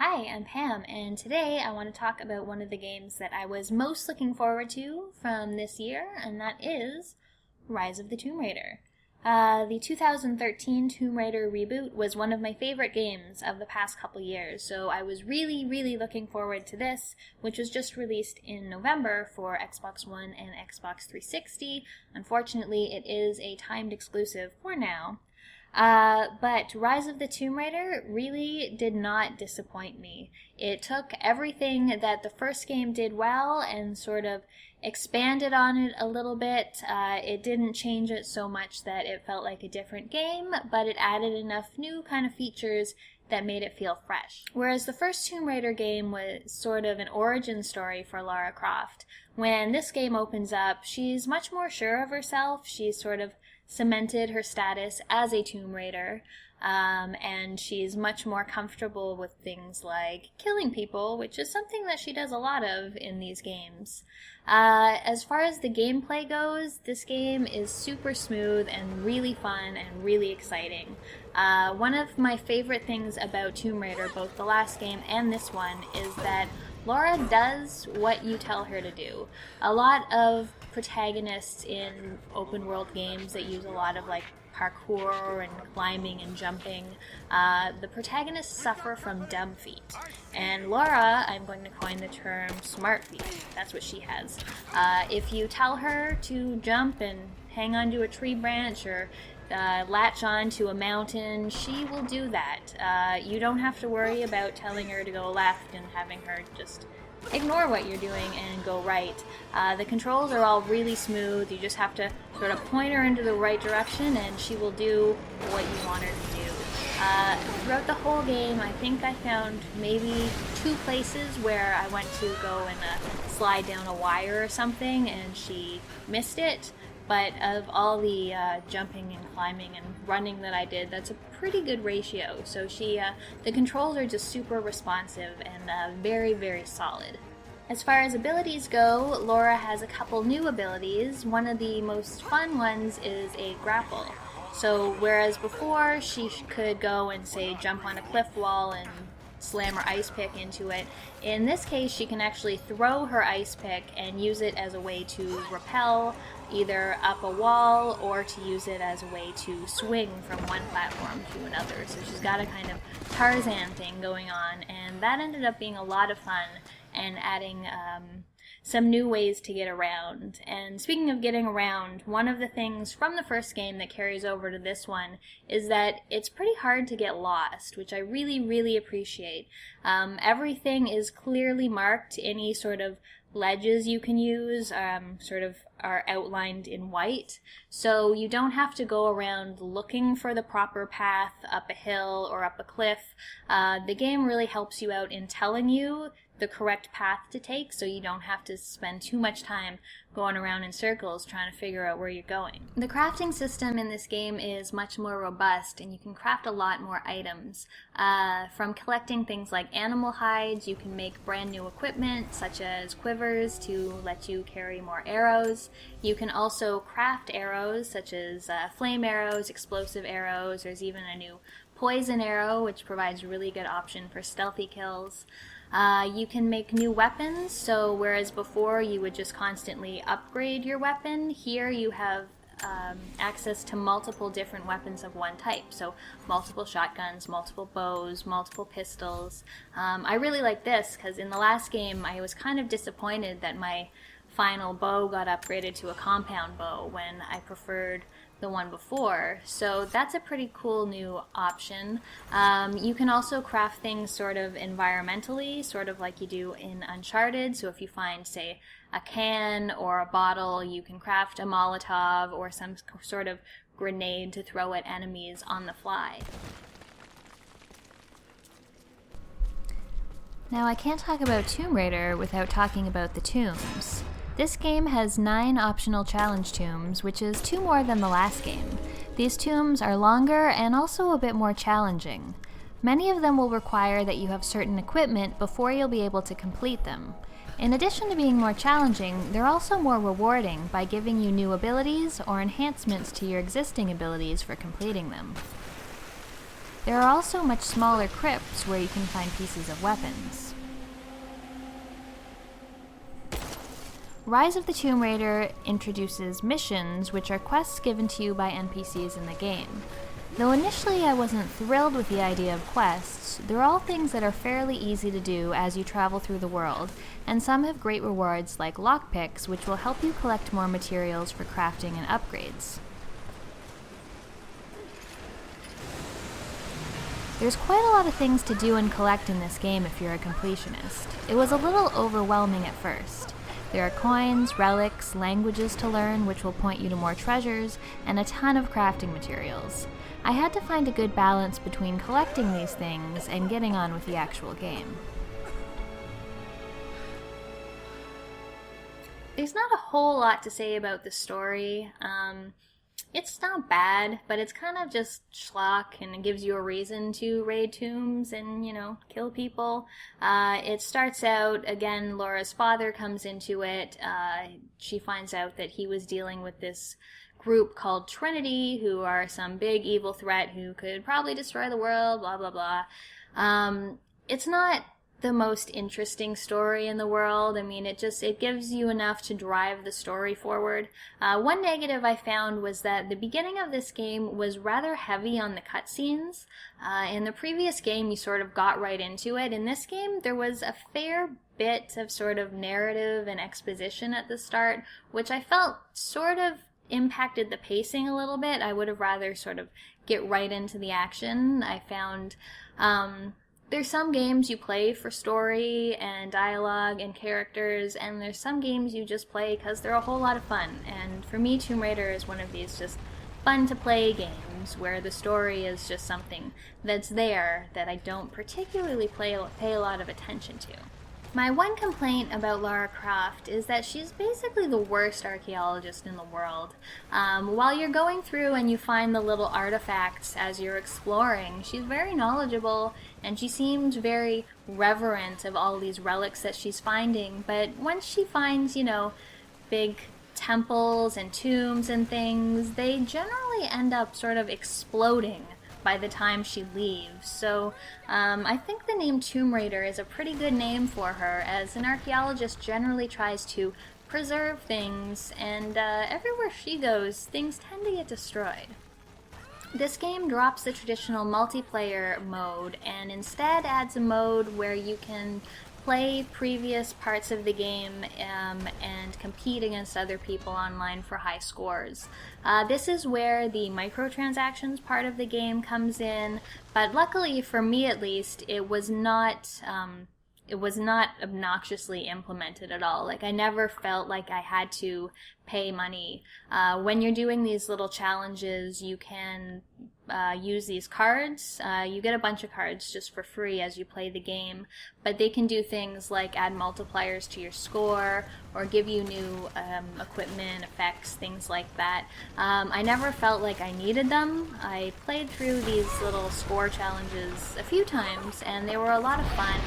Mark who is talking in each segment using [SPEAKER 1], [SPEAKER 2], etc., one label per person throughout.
[SPEAKER 1] Hi, I'm Pam, and today I want to talk about one of the games that I was most looking forward to from this year, and that is Rise of the Tomb Raider. The 2013 Tomb Raider reboot was one of my favorite games of the past couple years, so I was really looking forward to this, which was just released in November for Xbox One and Xbox 360. Unfortunately, it is a timed exclusive for now. But Rise of the Tomb Raider really did not disappoint me. It took everything that the first game did well and sort of expanded on it a little bit. It didn't change it so much that it felt like a different game, but it added enough new kind of features that made it feel fresh. Whereas the first Tomb Raider game was sort of an origin story for Lara Croft, when this game opens up, she's much more sure of herself. She's sort of cemented her status as a Tomb Raider, and she's much more comfortable with things like killing people, which is something that she does a lot of in these games. As far as the gameplay goes, this game is super smooth and really fun and really exciting. One of my favorite things about Tomb Raider, both the last game and this one, is that Lara does what you tell her to do. A lot of protagonists in open world games that use a lot of parkour and climbing and jumping, the protagonists suffer from dumb feet. And Lara, I'm going to coin the term smart feet. That's what she has. If you tell her to jump and hang onto a tree branch or latch on to a mountain, she will do that. You don't have to worry about telling her to go left and having her just ignore what you're doing and go right. The controls are all really smooth. You just have to sort of point her into the right direction and she will do what you want her to do. Throughout the whole game, I think I found maybe 2 places where I went to go and slide down a wire or something and she missed it. But of all the jumping and climbing and running that I did, that's a pretty good ratio. So the controls are just super responsive and very solid. As far as abilities go, Lara has a couple new abilities. One of the most fun ones is a grapple. So whereas before she could go and say jump on a cliff wall and slam her ice pick into it, in this case she can actually throw her ice pick and use it as a way to rappel either up a wall or to use it as a way to swing from one platform to another. So she's got a kind of Tarzan thing going on, and that ended up being a lot of fun and adding some new ways to get around. And speaking of getting around, one of the things from the first game that carries over to this one is that it's pretty hard to get lost, which I really appreciate. Everything is clearly marked. Any sort of ledges you can use sort of are outlined in white, so you don't have to go around looking for the proper path up a hill or up a cliff. The game really helps you out in telling you the correct path to take, so you don't have to spend too much time going around in circles trying to figure out where you're going. The crafting system in this game is much more robust, and you can craft a lot more items. From collecting things like animal hides, you can make brand new equipment such as quivers to let you carry more arrows. You can also craft arrows such as flame arrows, explosive arrows. There's even a new poison arrow, which provides a really good option for stealthy kills. You can make new weapons, so whereas before you would just constantly upgrade your weapon, here you have access to multiple different weapons of one type. So multiple shotguns, multiple bows, multiple pistols. I really like this because in the last game I was kind of disappointed that my final bow got upgraded to a compound bow when I preferred the one before, so that's a pretty cool new option. You can also craft things sort of environmentally, sort of like you do in Uncharted. So if you find, say, a can or a bottle, you can craft a Molotov or some sort of grenade to throw at enemies on the fly.
[SPEAKER 2] Now, I can't talk about Tomb Raider without talking about the tombs. This game has 9 optional challenge tombs, which is 2 more than the last game. These tombs are longer and also a bit more challenging. Many of them will require that you have certain equipment before you'll be able to complete them. In addition to being more challenging, they're also more rewarding by giving you new abilities or enhancements to your existing abilities for completing them. There are also much smaller crypts where you can find pieces of weapons. Rise of the Tomb Raider introduces missions, which are quests given to you by NPCs in the game. Though initially I wasn't thrilled with the idea of quests, they're all things that are fairly easy to do as you travel through the world, and some have great rewards like lockpicks, which will help you collect more materials for crafting and upgrades. There's quite a lot of things to do and collect in this game if you're a completionist. It was a little overwhelming at first. There are coins, relics, languages to learn which will point you to more treasures, and a ton of crafting materials. I had to find a good balance between collecting these things and getting on with the actual game.
[SPEAKER 1] There's not a whole lot to say about the story. It's not bad, but it's kind of just schlock, and it gives you a reason to raid tombs and, kill people. It starts out, again, Laura's father comes into it. She finds out that he was dealing with this group called Trinity, who are some big evil threat who could probably destroy the world, blah, blah, blah. It's not the most interesting story in the world. I mean, it gives you enough to drive the story forward. One negative I found was that the beginning of this game was rather heavy on the cutscenes. In the previous game, you sort of got right into it. In this game, there was a fair bit of sort of narrative and exposition at the start, which I felt sort of impacted the pacing a little bit. I would have rather sort of get right into the action. I found there's some games you play for story and dialogue and characters, and there's some games you just play because they're a whole lot of fun. And for me, Tomb Raider is one of these just fun to play games where the story is just something that's there that I don't particularly pay a lot of attention to. My one complaint about Lara Croft is that she's basically the worst archaeologist in the world. While you're going through and you find the little artifacts as you're exploring, she's very knowledgeable and she seems very reverent of all these relics that she's finding. But once she finds, big temples and tombs and things, they generally end up sort of exploding by the time she leaves. So I think the name Tomb Raider is a pretty good name for her, as an archaeologist generally tries to preserve things, and everywhere she goes, things tend to get destroyed. This game drops the traditional multiplayer mode and instead adds a mode where you can play previous parts of the game and compete against other people online for high scores. This is where the microtransactions part of the game comes in, but luckily for me at least, it was not obnoxiously implemented at all. Like, I never felt like I had to pay money. When you're doing these little challenges, you can use these cards. You get a bunch of cards just for free as you play the game, but they can do things like add multipliers to your score or give you new equipment, effects, things like that. I never felt like I needed them. I played through these little score challenges a few times and they were a lot of fun,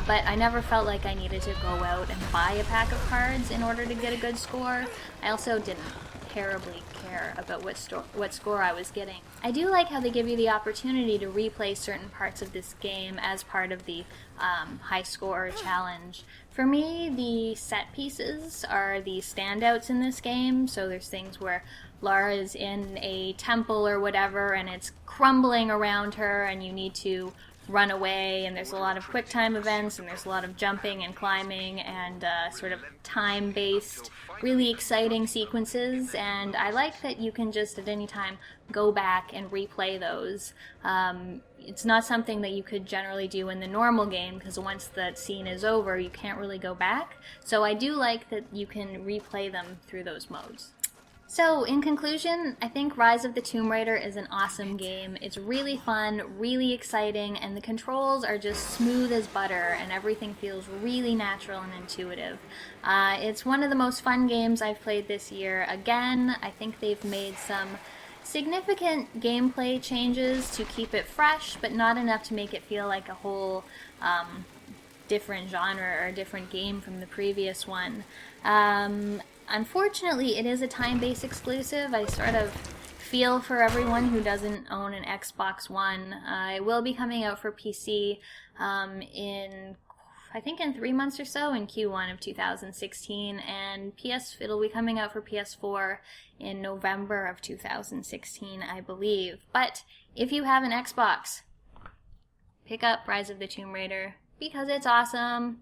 [SPEAKER 1] but I never felt like I needed to go out and buy a pack of cards in order to get a good score. I also didn't terribly care about what score I was getting. I do like how they give you the opportunity to replay certain parts of this game as part of the high score challenge. For me, the set pieces are the standouts in this game. So there's things where Lara is in a temple or whatever and it's crumbling around her and you need to run away, and there's a lot of quick time events and there's a lot of jumping and climbing and sort of time-based, really exciting sequences, and I like that you can just at any time go back and replay those. It's not something that you could generally do in the normal game because once that scene is over you can't really go back, so I do like that you can replay them through those modes. So, in conclusion, I think Rise of the Tomb Raider is an awesome game. It's really fun, really exciting, and the controls are just smooth as butter, and everything feels really natural and intuitive. It's one of the most fun games I've played this year. Again, I think they've made some significant gameplay changes to keep it fresh, but not enough to make it feel like a whole different genre or a different game from the previous one. Unfortunately, it is a time-based exclusive. I sort of feel for everyone who doesn't own an Xbox One. It will be coming out for PC in 3 months or so, in Q1 of 2016, and it'll be coming out for PS4 in November of 2016, I believe. But if you have an Xbox, pick up Rise of the Tomb Raider because it's awesome.